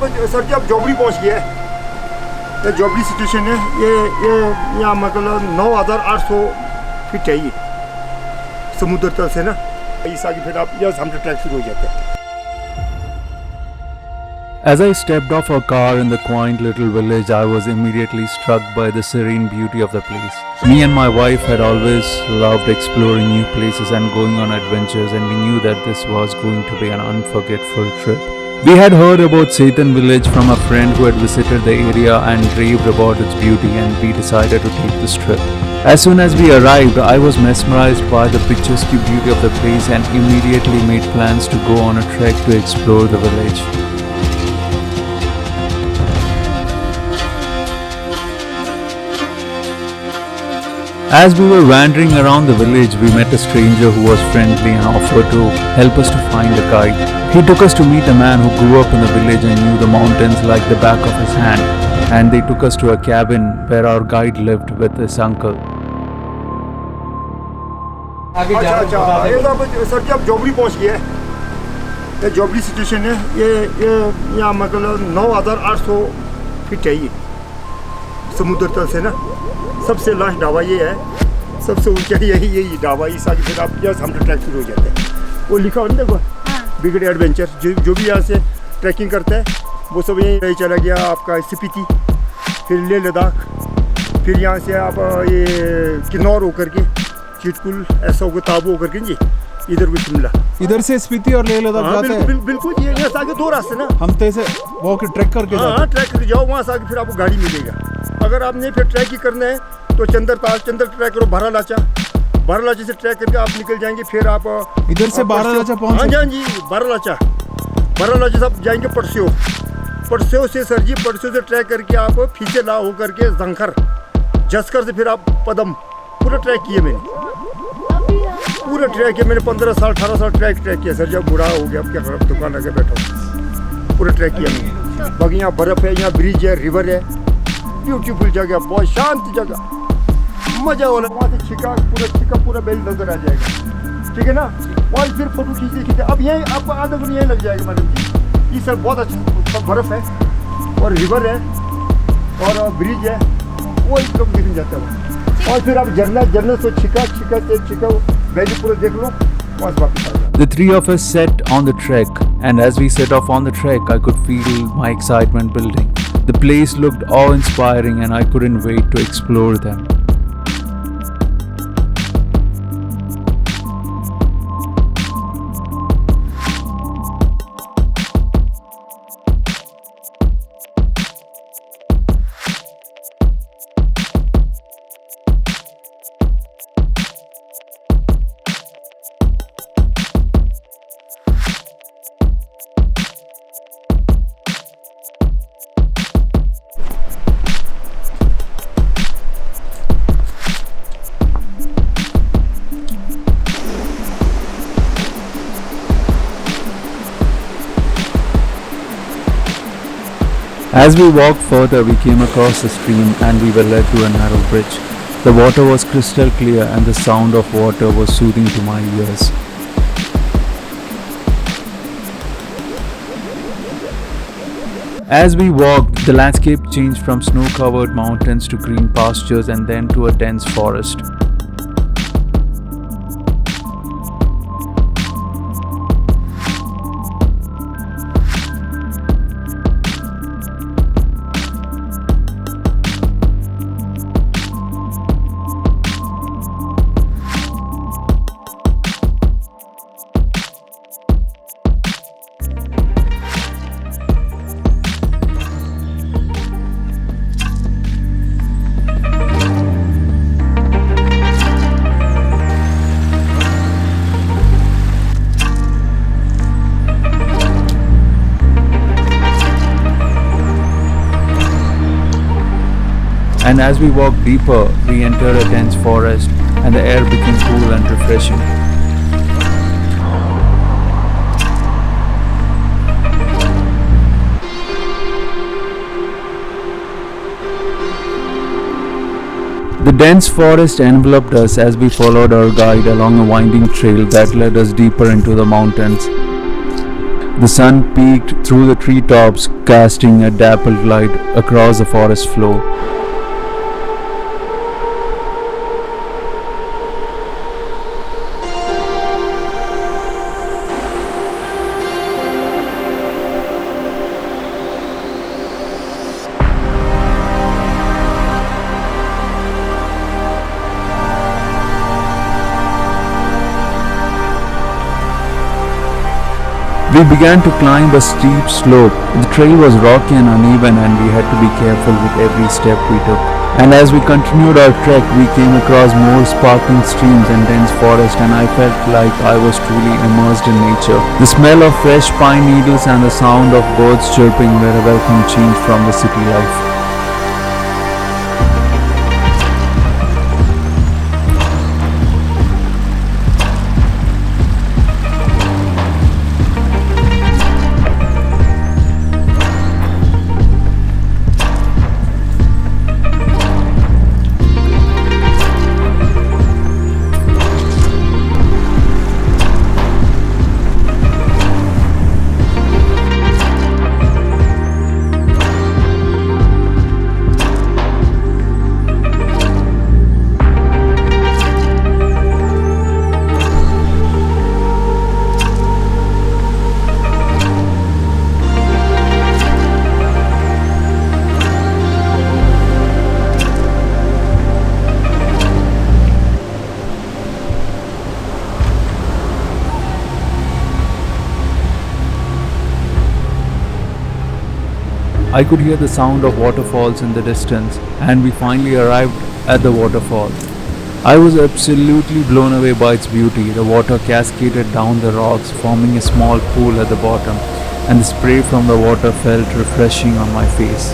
Sir जी अब जोबड़ी पहुंच गया है। ये जोबड़ी स्टेशन है। ये यहाँ मतलब 9,800 फीट है ये समुद्र तल से ना। इस आगे फिर आप यहाँ सामने ट्रैक शुरू हो जाता है। As I stepped off our car in the quaint little village, I was immediately struck by the serene beauty of the place. Me and my wife had always loved exploring new places and going on adventures, and we knew that this was going to be an unforgettable trip. We had heard about Sethan village from a friend who had visited the area and raved about its beauty, and we decided to take this trip. As soon as we arrived, I was mesmerized by the picturesque beauty of the place and immediately made plans to go on a trek to explore the village. As we were wandering around the village, we met a stranger who was friendly and offered to help us to find a guide. He took us to meet a man who grew up in the village and knew the mountains like the back of his hand, and they took us to a cabin where our guide lived with his uncle. अच्छा ये तो sir जी अब जोबड़ी पहुंच गया है। ये जोबड़ी station है। ये यहाँ मतलब 9,800 फीट है ये समुद्र तल से ना। सबसे लास्ट ढाबा ये है, सबसे ऊंचा यही ढाबा। इस आगे फिर आप यहाँ सामने ट्रैक शुरू हो जाता है। वो लिखा होता है देखो, बिगड़े एडवेंचर। जो भी यहाँ से ट्रैकिंग करता है वो सब यहीं चला गया आपका स्पीति, फिर लेह लद्दाख, फिर यहाँ से आप ये किन्नौर होकर के चिटकुल ऐसा होकर ताबू होकर के जी इधर को शिमला। इधर से स्पीति और लेह लद्दाख जाते हैं। बिल्कुल ये यहाँ से आगे 2 रास्ते ना। हम तो ऐसे वॉक ट्रैक करके ट्रैक करके जाओ, वहाँ से आगे फिर आपको गाड़ी मिलेगा। अगर आपने फिर ट्रैक ही करना है तो चंदर ट्रैक करो, बारालाचा से ट्रैक करके आप निकल जाएंगे। फिर आप इधर से बारालाचा पहुँच। हाँ जी, बारालाचा से आप जाएंगे पटसेव से सर जी, पटसेव से ट्रैक करके आप फीचे ला होकर के जसकर से फिर आप पदम। पूरा ट्रैक किया मैंने, पूरा ट्रैक किया मैंने। 15 साल 18 साल ट्रैक किया सर। जब बूढ़ा हो गया, अब क्या खराब दुकान लगे बैठा हूँ। पूरा ट्रैक किया मैंने। बाकी यहाँ बर्फ़ है, यहाँ ब्रिज है, रिवर है, ब्यूटीफुल जगह, बहुत शांत जगह, मजा वाला। वहाँ से चिक्का पूरा बेल नजर आ जाएगा, ठीक है ना। वहाँ फिर फोटो खींचते अब यहीं आपको आधा घंटा यहीं लग जाएगा मैडम जी। ये सर बहुत अच्छा बर्फ़ है और रिवर है और ब्रिज है, वो एक लोग गिर जाता है। और फिर आप जर्नल से चिक्का वैली पूरा देख लो, वहाँ से वापस आ जाओ। The three of us set on the trek, and as we set off on the trek, I could feel my excitement building. The place looked awe-inspiring and I couldn't wait to explore them. As we walked further, we came across a stream and we were led to a narrow bridge. The water was crystal clear and the sound of water was soothing to my ears. As we walked, the landscape changed from snow-covered mountains to green pastures and then to a dense forest. And as we walked deeper, we entered a dense forest and the air became cool and refreshing. The dense forest enveloped us as we followed our guide along a winding trail that led us deeper into the mountains. The sun peeked through the treetops, casting a dappled light across the forest floor. We began to climb a steep slope. The trail was rocky and uneven, and we had to be careful with every step we took. And as we continued our trek, we came across more sparkling streams and dense forest, and I felt like I was truly immersed in nature. The smell of fresh pine needles and the sound of birds chirping were a welcome change from the city life. I could hear the sound of waterfalls in the distance, and we finally arrived at the waterfall. I was absolutely blown away by its beauty. The water cascaded down the rocks, forming a small pool at the bottom, and the spray from the water felt refreshing on my face.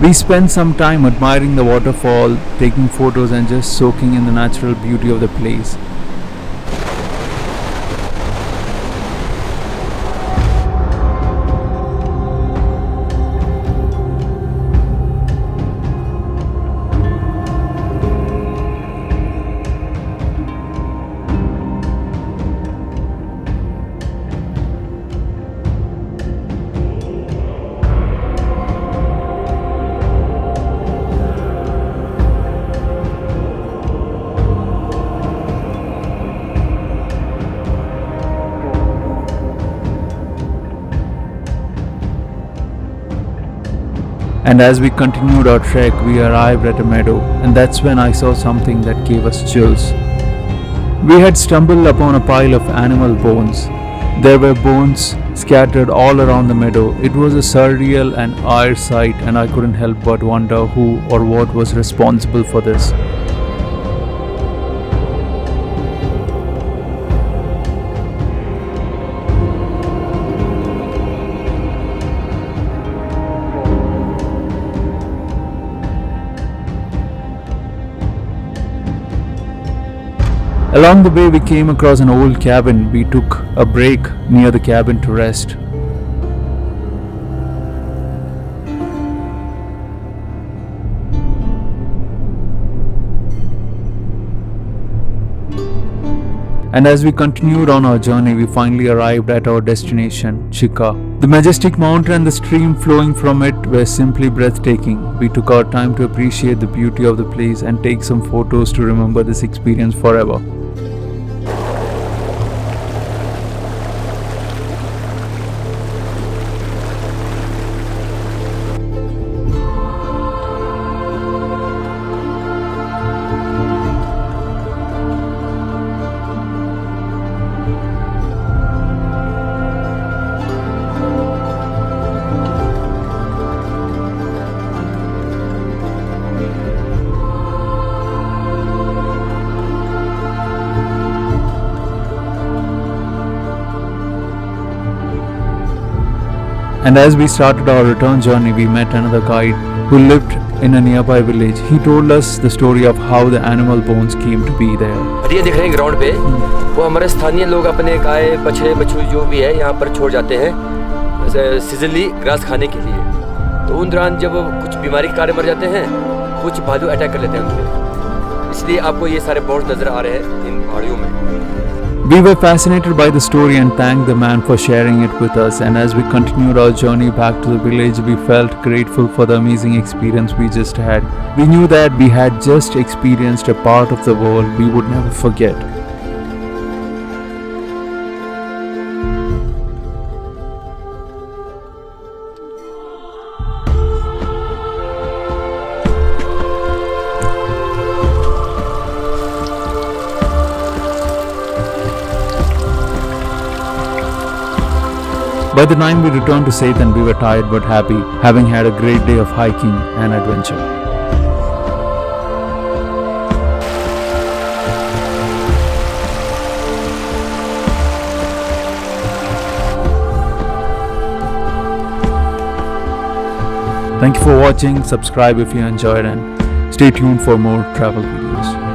We spent some time admiring the waterfall, taking photos and just soaking in the natural beauty of the place. And as we continued our trek, we arrived at a meadow, and that's when I saw something that gave us chills. We had stumbled upon a pile of animal bones. There were bones scattered all around the meadow. It was a surreal and odd sight, and I couldn't help but wonder who or what was responsible for this. Along the way, we came across an old cabin. We took a break near the cabin to rest. And as we continued on our journey, we finally arrived at our destination, Chikka. The majestic mountain and the stream flowing from it were simply breathtaking. We took our time to appreciate the beauty of the place and take some photos to remember this experience forever. And as we started our return journey, we met another guide who lived in a nearby village. He told us the story of how the animal bones came to be there. ये दिख रहे हैं ground पे, वो हमारे स्थानीय लोग अपने गाय बछड़े बछड़ू जो भी है यहाँ पर छोड़ जाते हैं सीजनली ग्रास खाने के लिए। तो उन दौरान जब कुछ बीमारी के कारण मर जाते हैं, कुछ भालू अटैक कर लेते हैं उनपे, इसलिए आपको ये सारे बोन्स नजर आ रहे हैं इन पहाड़ियों में। We were fascinated by the story and thanked the man for sharing it with us. And as we continued our journey back to the village, we felt grateful for the amazing experience we just had. We knew that we had just experienced a part of the world we would never forget. By the time we returned to Sethan, we were tired but happy, having had a great day of hiking and adventure. Thank you for watching. Subscribe if you enjoyed and stay tuned for more travel videos.